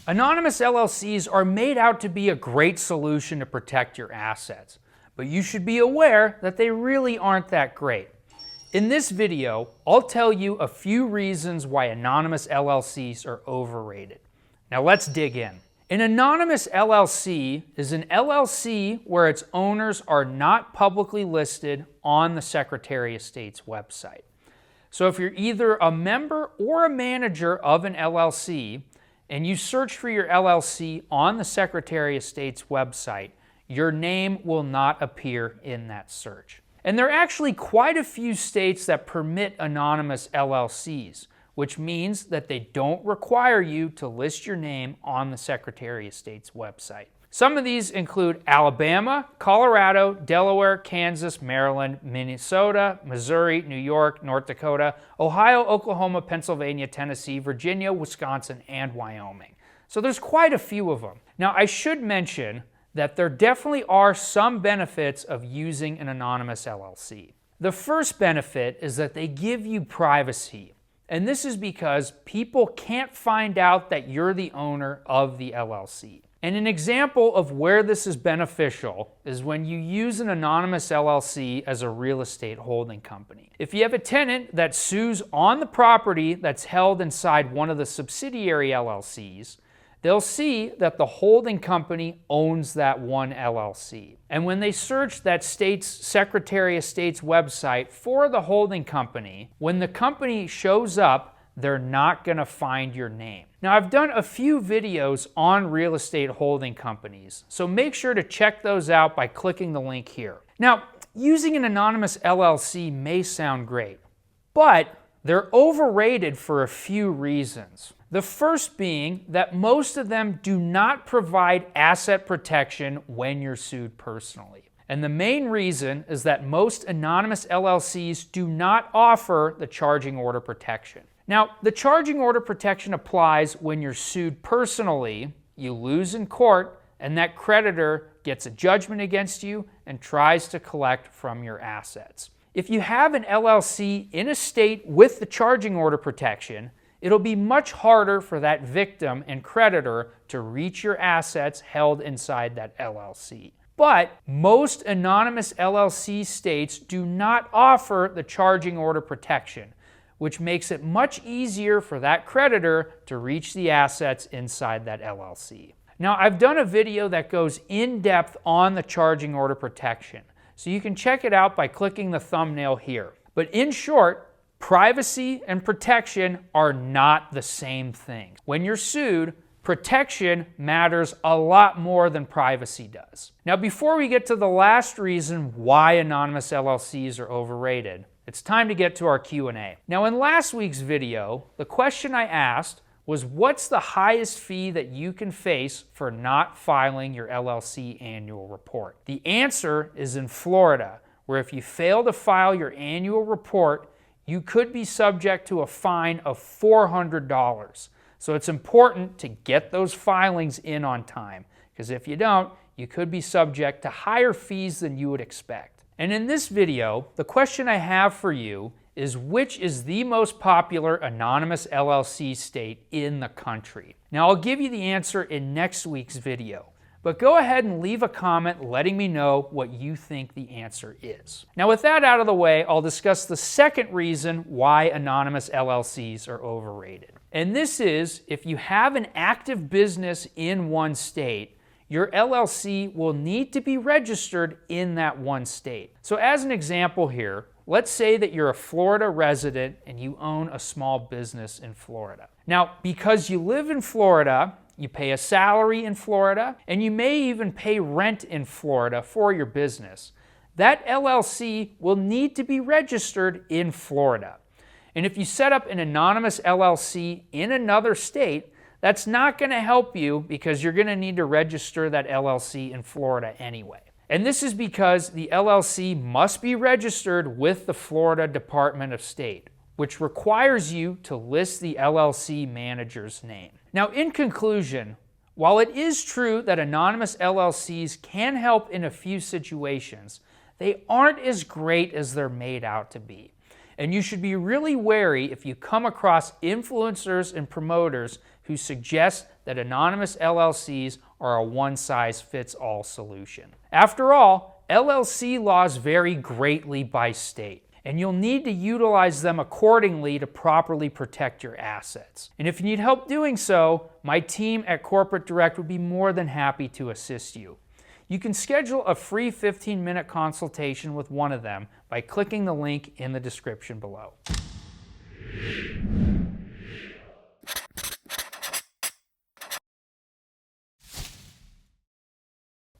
Anonymous LLCs are made out to be a great solution to protect your assets, but you should be aware that they really aren't that great. In this video, I'll tell you a few reasons why anonymous LLCs are overrated. Now let's dig in. An anonymous LLC is an LLC where its owners are not publicly listed on the Secretary of State's website. So if you're either a member or a manager of an LLC and you search for your LLC on the Secretary of State's website, your name will not appear in that search. And there are actually quite a few states that permit anonymous LLCs, which means that they don't require you to list your name on the Secretary of State's website. Some of these include Alabama, Colorado, Delaware, Kansas, Maryland, Minnesota, Missouri, New York, North Dakota, Ohio, Oklahoma, Pennsylvania, Tennessee, Virginia, Wisconsin, and Wyoming. So there's quite a few of them. Now I should mention that there definitely are some benefits of using an anonymous LLC. The first benefit is that they give you privacy. And this is because people can't find out that you're the owner of the LLC. And an example of where this is beneficial is when you use an anonymous LLC as a real estate holding company. If you have a tenant that sues on the property that's held inside one of the subsidiary LLCs, they'll see that the holding company owns that one LLC. And when they search that state's Secretary of State's website for the holding company, when the company shows up, they're not going to find your name. Now, I've done a few videos on real estate holding companies, so make sure to check those out by clicking the link here. Now, using an anonymous LLC may sound great, but they're overrated for a few reasons. The first being that most of them do not provide asset protection when you're sued personally. And the main reason is that most anonymous LLCs do not offer the charging order protection. Now, the charging order protection applies when you're sued personally, you lose in court, and that creditor gets a judgment against you and tries to collect from your assets. If you have an LLC in a state with the charging order protection, it'll be much harder for that victim and creditor to reach your assets held inside that LLC. But most anonymous LLC states do not offer the charging order protection, which makes it much easier for that creditor to reach the assets inside that LLC. Now, I've done a video that goes in depth on the charging order protection, so you can check it out by clicking the thumbnail here. But in short, privacy and protection are not the same thing. When you're sued, protection matters a lot more than privacy does. Now, before we get to the last reason why anonymous LLCs are overrated, it's time to get to our Q&A. Now, in last week's video, the question I asked was, what's the highest fee that you can face for not filing your LLC annual report? The answer is in Florida, where if you fail to file your annual report, you could be subject to a fine of $400. So it's important to get those filings in on time, because if you don't, you could be subject to higher fees than you would expect. And in this video, the question I have for you is, which is the most popular anonymous LLC state in the country? Now, I'll give you the answer in next week's video, but go ahead and leave a comment letting me know what you think the answer is. Now, with that out of the way, I'll discuss the second reason why anonymous LLCs are overrated. And this is, if you have an active business in one state, your LLC will need to be registered in that one state. So as an example here, let's say that you're a Florida resident and you own a small business in Florida. Now, because you live in Florida, you pay a salary in Florida, and you may even pay rent in Florida for your business. That LLC will need to be registered in Florida. And if you set up an anonymous LLC in another state, that's not going to help you because you're going to need to register that LLC in Florida anyway. And this is because the LLC must be registered with the Florida Department of State, which requires you to list the LLC manager's name. Now, in conclusion, while it is true that anonymous LLCs can help in a few situations, they aren't as great as they're made out to be. And you should be really wary if you come across influencers and promoters who suggest that anonymous LLCs are a one-size-fits-all solution. After all, LLC laws vary greatly by state, and you'll need to utilize them accordingly to properly protect your assets. And if you need help doing so, my team at Corporate Direct would be more than happy to assist you. You can schedule a free 15-minute consultation with one of them by clicking the link in the description below.